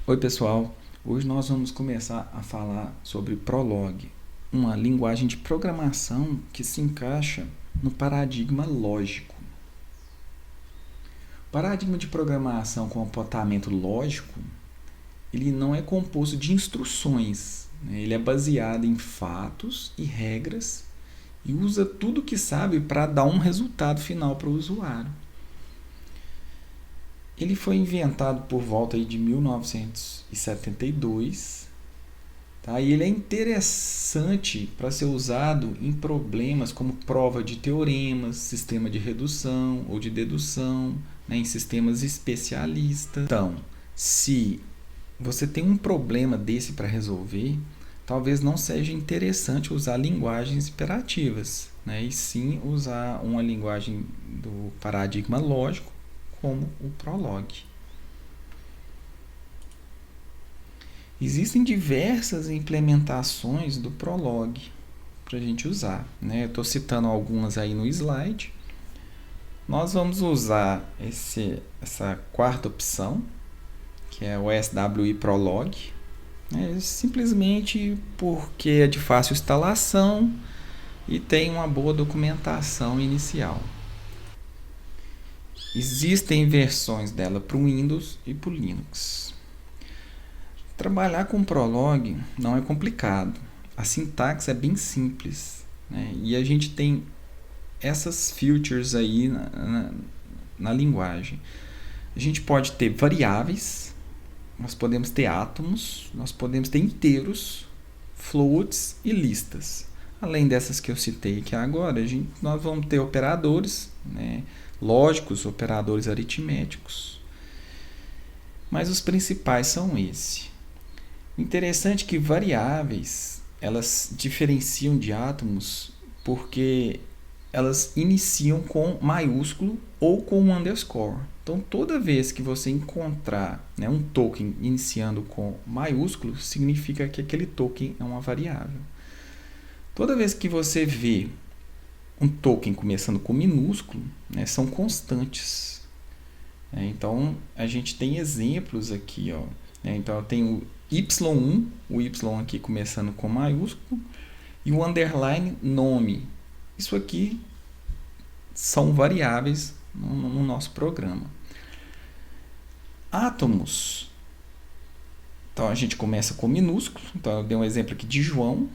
Oi pessoal, hoje nós vamos começar a falar sobre Prolog, uma linguagem de programação que se encaixa no paradigma lógico. O paradigma de programação com comportamento lógico, ele não é composto de instruções, né? Ele é baseado em fatos e regras e usa tudo que sabe para dar um resultado final para o usuário. Ele foi inventado por volta de 1972, tá? E ele é interessante para ser usado em problemas como prova de teoremas, sistema de redução ou de dedução, né, em sistemas especialistas. Então, se você tem um problema desse para resolver, talvez não seja interessante usar linguagens imperativas, né, e sim usar uma linguagem do paradigma lógico, como o Prolog. Existem diversas implementações do Prolog para a gente usar, né? Eu estou citando algumas aí no slide. Nós vamos usar essa quarta opção, que é o SWI Prolog, né? Simplesmente porque é de fácil instalação e tem uma boa documentação inicial. Existem versões dela para o Windows e para o Linux. Trabalhar com Prolog não é complicado. A sintaxe é bem simples, né? E a gente tem essas features aí na linguagem. A gente pode ter variáveis, nós podemos ter átomos, nós podemos ter inteiros, floats e listas. Além dessas que eu citei aqui agora, nós vamos ter operadores, né, lógicos, operadores aritméticos. Mas os principais são esses. Interessante que variáveis, elas diferenciam de átomos porque elas iniciam com maiúsculo ou com um underscore. Então, toda vez que você encontrar, né, um token iniciando com maiúsculo, significa que aquele token é uma variável. Toda vez que você vê um token começando com minúsculo, né, são constantes. Então, a gente tem exemplos aqui, ó. Então, eu tenho Y1, o Y aqui começando com maiúsculo, e o underline nome. Isso aqui são variáveis no nosso programa. Átomos. Então, a gente começa com minúsculo. Então, eu dei um exemplo aqui de João.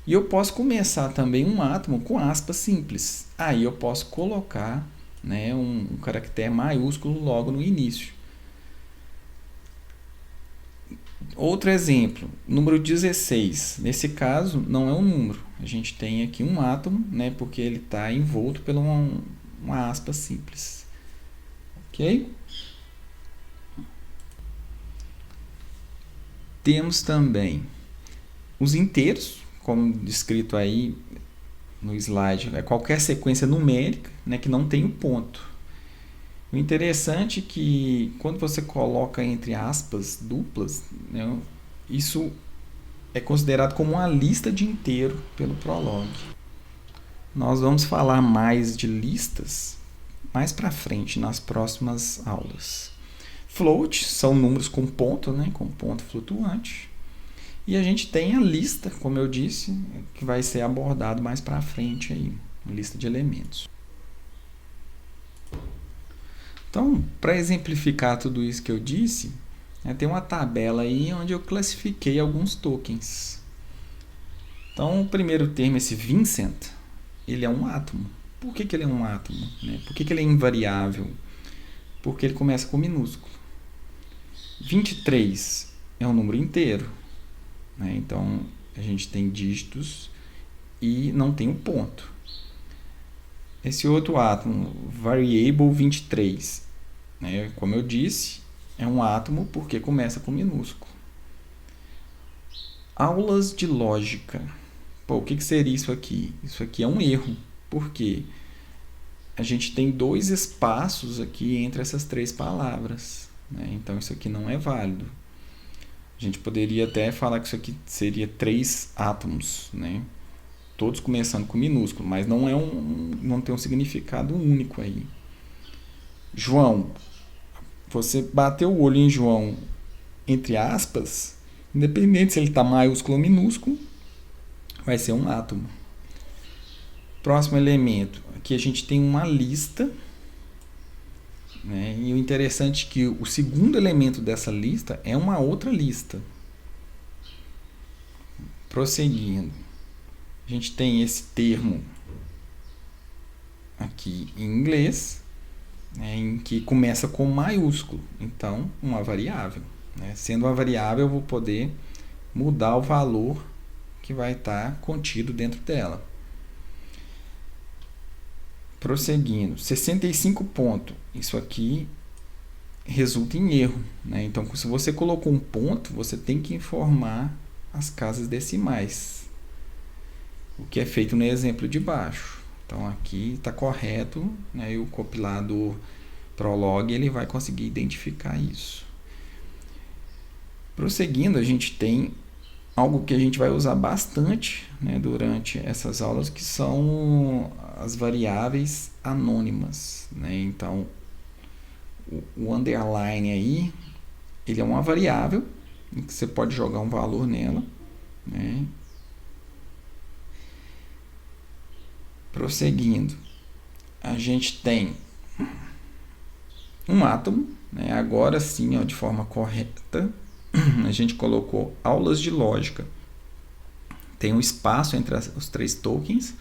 E eu posso começar também um átomo com aspas simples. Aí eu posso colocar, né, um caractere maiúsculo logo no início. Outro exemplo, número 16. Nesse caso, não é um número. A gente tem aqui um átomo, né, porque ele está envolto por uma aspa simples. Ok? Temos também os inteiros, como descrito aí no slide. É qualquer sequência numérica, né, que não tem um ponto. O interessante é que quando você coloca entre aspas duplas, né, isso é considerado como uma lista de inteiro pelo Prolog. Nós vamos falar mais de listas mais para frente, nas próximas aulas. Float são números com ponto, né, com ponto flutuante. E a gente tem a lista, como eu disse, que vai ser abordado mais para frente aí, uma lista de elementos. Então, para exemplificar tudo isso que eu disse, tem uma tabela aí onde eu classifiquei alguns tokens. Então, o primeiro termo, esse Vincent, ele é um átomo. Por que ele é um átomo? Né? Por que ele é invariável? Porque ele começa com minúsculo. 23 é um número inteiro. Né? Então, a gente tem dígitos e não tem um ponto. Esse outro átomo, variable 23, né? Como eu disse, é um átomo porque começa com minúsculo. Aulas de lógica. Pô, o que seria isso aqui? Isso aqui é um erro, porque a gente tem dois espaços aqui entre essas três palavras. Né? Então, isso aqui não é válido. A gente poderia até falar que isso aqui seria 3 átomos, né? Todos começando com minúsculo, mas não tem um significado único aí. João, você bateu o olho em João, entre aspas, independente se ele está maiúsculo ou minúsculo, vai ser um átomo. Próximo elemento, aqui a gente tem uma lista, né? E o interessante é que o segundo elemento dessa lista é uma outra lista. Prosseguindo, a gente tem esse termo aqui em inglês, né, em que começa com maiúsculo, então uma variável. Né? Sendo uma variável, eu vou poder mudar o valor que vai estar contido dentro dela. Prosseguindo, 65 pontos. Isso aqui resulta em erro. Né? Então, se você colocou um ponto, você tem que informar as casas decimais. O que é feito no exemplo de baixo. Então, aqui está correto, né? E o compilador Prolog ele vai conseguir identificar isso. Prosseguindo, a gente tem algo que a gente vai usar bastante, né, durante essas aulas, que são as variáveis anônimas. Né? Então, o underline aí, ele é uma variável em que você pode jogar um valor nela. Né? Prosseguindo, a gente tem um átomo, né? Agora sim, ó, de forma correta, a gente colocou aulas de lógica. Tem um espaço entre os três tokens,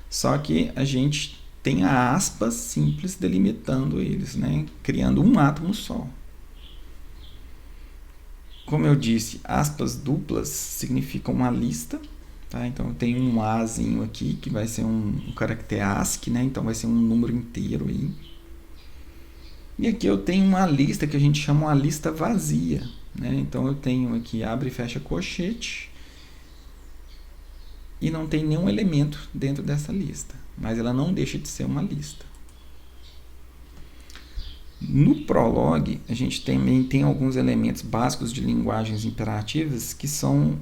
só que a gente tem a aspas simples delimitando eles, né? Criando um átomo só. Como eu disse, aspas duplas significam uma lista. Tá? Então, eu tenho um Azinho aqui, que vai ser um caractere ASCII, né? Então vai ser um número inteiro aí. E aqui eu tenho uma lista que a gente chama uma lista vazia. Né? Então, eu tenho aqui abre e fecha colchete, e não tem nenhum elemento dentro dessa lista, mas ela não deixa de ser uma lista. No Prolog, a gente também tem alguns elementos básicos de linguagens imperativas que são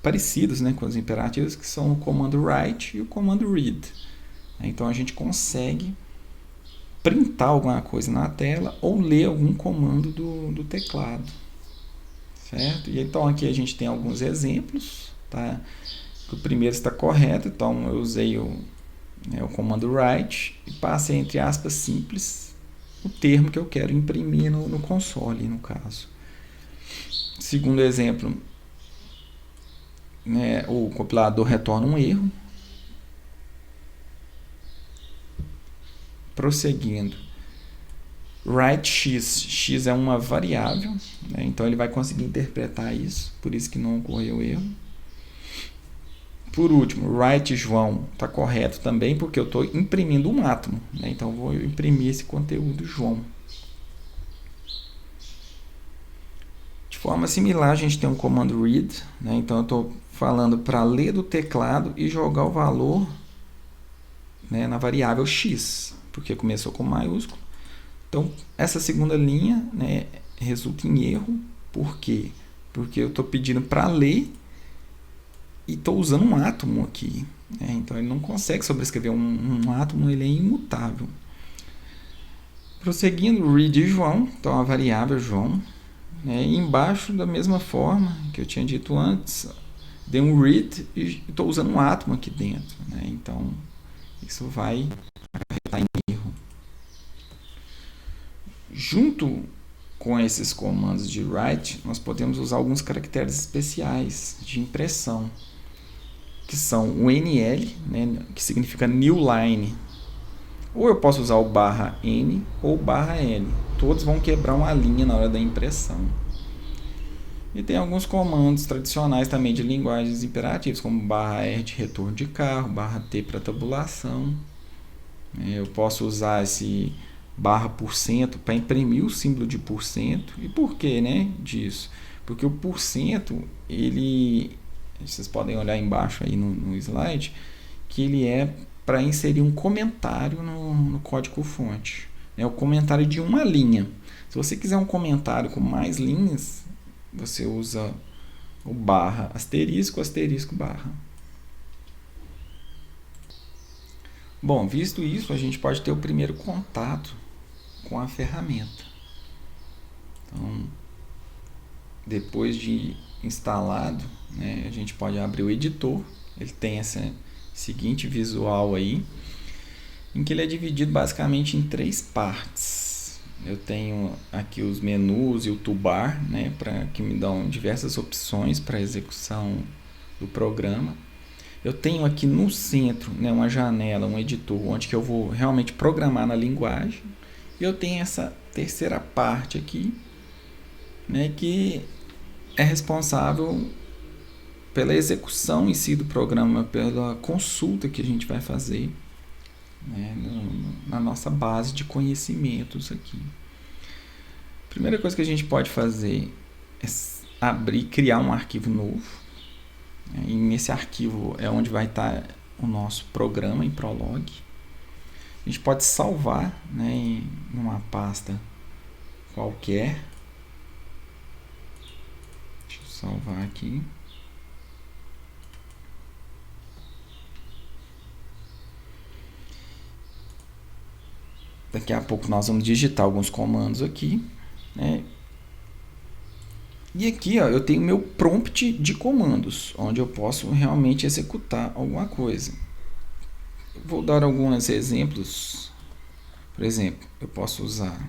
parecidos, né, com os imperativos, que são o comando write e o comando read. Então a gente consegue printar alguma coisa na tela ou ler algum comando do teclado. Certo? E então aqui a gente tem alguns exemplos. Tá? O primeiro está correto, então eu usei o comando write e passei entre aspas simples o termo que eu quero imprimir no console, no caso. Segundo exemplo, né, o compilador retorna um erro. Prosseguindo, write x é uma variável, né, então ele vai conseguir interpretar isso, por isso que não ocorreu erro. Por último, write João está correto também, porque eu estou imprimindo um átomo, né, então eu vou imprimir esse conteúdo João. De forma similar, a gente tem um comando read, né, então eu estou falando para ler do teclado e jogar o valor, né, na variável x, porque começou com maiúsculo. Então, essa segunda linha, né, resulta em erro. Por quê? Porque eu estou pedindo para ler e estou usando um átomo aqui. Né? Então, ele não consegue sobrescrever um átomo, ele é imutável. Prosseguindo, read João, então a variável João. Né? E embaixo, da mesma forma que eu tinha dito antes, dei um read e estou usando um átomo aqui dentro. Né? Então, isso vai acarretar em erro. Junto com esses comandos de write, nós podemos usar alguns caracteres especiais de impressão, que são o NL, né, que significa New Line. Ou eu posso usar o /N ou /L. Todos vão quebrar uma linha na hora da impressão. E tem alguns comandos tradicionais também de linguagens imperativas, como /R de retorno de carro, /T para tabulação. Eu posso usar esse %% para imprimir o símbolo de porcento. E por que, né, disso? Porque o porcento, ele, vocês podem olhar embaixo aí no slide, que ele é para inserir um comentário no código-fonte. É o comentário de uma linha. Se você quiser um comentário com mais linhas, você usa o /*, asterisco, barra. Bom, visto isso, a gente pode ter o primeiro contato com a ferramenta. Então, depois de instalado, né, a gente pode abrir o editor. Ele tem essa seguinte visual aí, em que ele é dividido basicamente em 3 partes. Eu tenho aqui os menus e o toolbar, né, que me dão diversas opções para execução do programa. Eu tenho aqui no centro, né, uma janela, um editor, onde que eu vou realmente programar na linguagem. E eu tenho essa terceira parte aqui, né, que é responsável pela execução em si do programa, pela consulta que a gente vai fazer, né, na nossa base de conhecimentos aqui. A primeira coisa que a gente pode fazer é criar um arquivo novo. E nesse arquivo é onde vai estar o nosso programa em Prolog. A gente pode salvar, né, em uma pasta qualquer. Deixa eu salvar aqui. Daqui a pouco nós vamos digitar alguns comandos aqui, né? E aqui, ó, eu tenho meu prompt de comandos, onde eu posso realmente executar alguma coisa. Vou dar alguns exemplos. Por exemplo, eu posso usar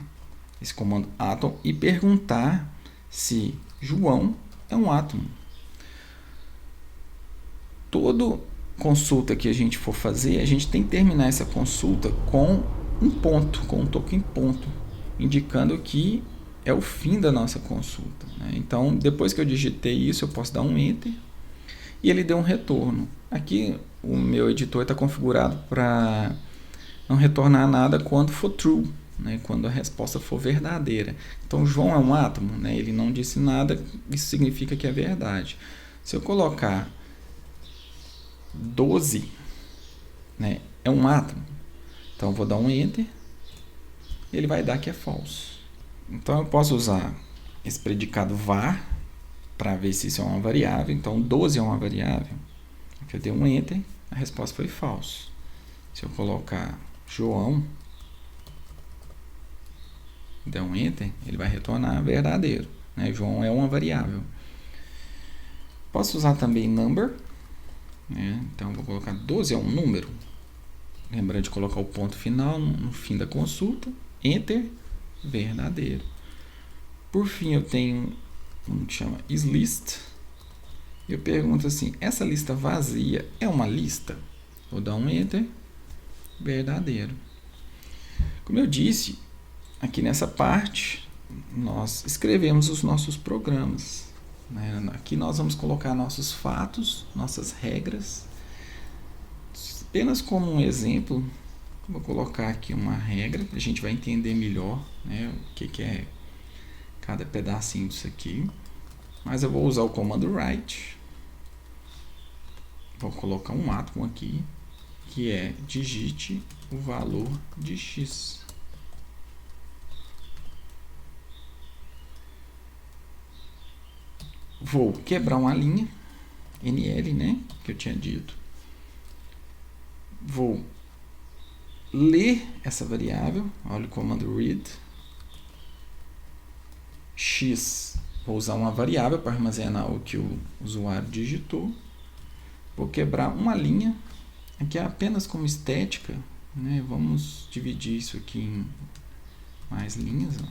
esse comando atom e perguntar se João é um átomo. Toda consulta que a gente for fazer, a gente tem que terminar essa consulta com um ponto, com um token ponto, indicando que é o fim da nossa consulta, né? Então, depois que eu digitei isso, eu posso dar um Enter e ele deu um retorno. Aqui, o meu editor está configurado para não retornar nada quando for true, né? Quando a resposta for verdadeira. Então, João é um átomo, né? Ele não disse nada, isso significa que é verdade. Se eu colocar 12, né, é um átomo, então eu vou dar um Enter e ele vai dar que é false. Então eu posso usar esse predicado var para ver se isso é uma variável. Então 12 é uma variável. Aqui eu dei um Enter, a resposta foi false. Se eu colocar João, der um Enter, ele vai retornar verdadeiro, né? João é uma variável. Posso usar também number, né? Então eu vou colocar 12 é um número. Lembrando de colocar o ponto final no fim da consulta. Enter, verdadeiro. Por fim, eu tenho um que chama isList. Eu pergunto assim, essa lista vazia é uma lista? Vou dar um Enter, verdadeiro. Como eu disse, aqui nessa parte, nós escrevemos os nossos programas, né? Aqui nós vamos colocar nossos fatos, nossas regras. Apenas como um exemplo, vou colocar aqui uma regra, a gente vai entender melhor, né, o que é cada pedacinho disso aqui. Mas eu vou usar o comando write. Vou colocar um átomo aqui, que é digite o valor de x. Vou quebrar uma linha, NL, né, que eu tinha dito. Vou ler essa variável, olha o comando read. X, vou usar uma variável para armazenar o que o usuário digitou. Vou quebrar uma linha, aqui é apenas como estética, né? Vamos dividir isso aqui em mais linhas, ó.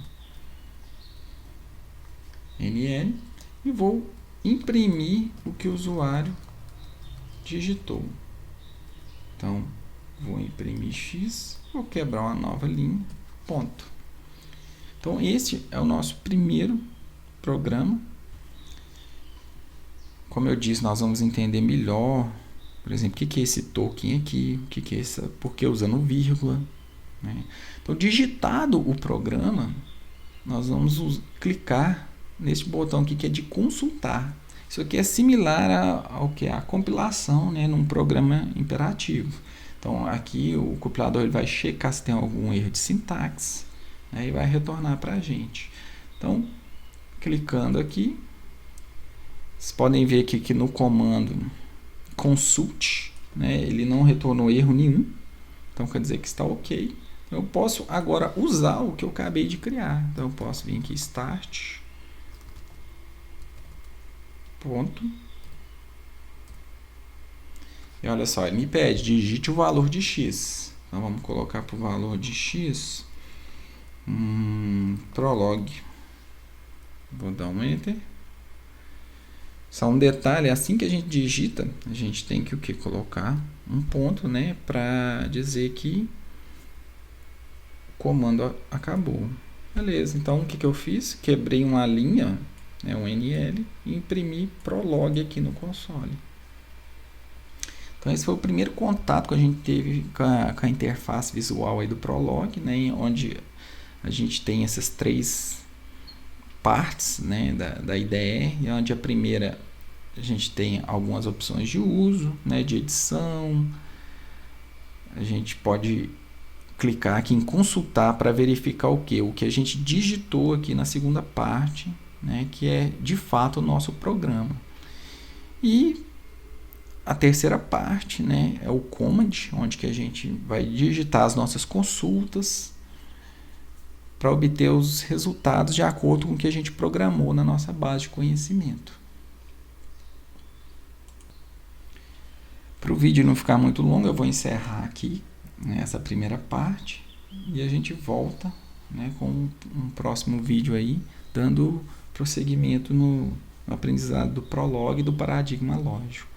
NL, e vou imprimir o que o usuário digitou. Então, vou imprimir X, vou quebrar uma nova linha, ponto. Então, esse é o nosso primeiro programa. Como eu disse, nós vamos entender melhor, por exemplo, o que é esse token aqui, o que é essa, por que usando vírgula, né? Então, digitado o programa, nós vamos clicar nesse botão aqui que é de consultar. Isso aqui é similar ao que é a compilação, né, num programa imperativo. Então, aqui o compilador ele vai checar se tem algum erro de sintaxe, né, e vai retornar para a gente. Então, clicando aqui, vocês podem ver aqui que no comando consult, né, ele não retornou erro nenhum. Então, quer dizer que está ok. Eu posso agora usar o que eu acabei de criar. Então, eu posso vir aqui Start. ponto. E olha só, ele me pede, digite o valor de x. Então vamos colocar para o valor de x, Prolog. Vou dar um enter. Só um detalhe, assim que a gente digita, a gente tem que o que? Colocar um ponto, né, para dizer que o comando acabou. Beleza, então o que eu fiz? Quebrei uma linha, né, um NL, e imprimi Prolog aqui no console. Então esse foi o primeiro contato que a gente teve com a interface visual aí do Prolog, né, onde a gente tem essas três partes, né, da IDE, onde a primeira a gente tem algumas opções de uso, né, de edição. A gente pode clicar aqui em consultar para verificar o que? O que a gente digitou aqui na segunda parte, né, que é de fato o nosso programa. E a terceira parte, né, é o command, onde que a gente vai digitar as nossas consultas para obter os resultados de acordo com o que a gente programou na nossa base de conhecimento. Para o vídeo não ficar muito longo, eu vou encerrar aqui, né, essa primeira parte e a gente volta, né, com um próximo vídeo aí, dando prosseguimento no aprendizado do Prolog e do paradigma lógico.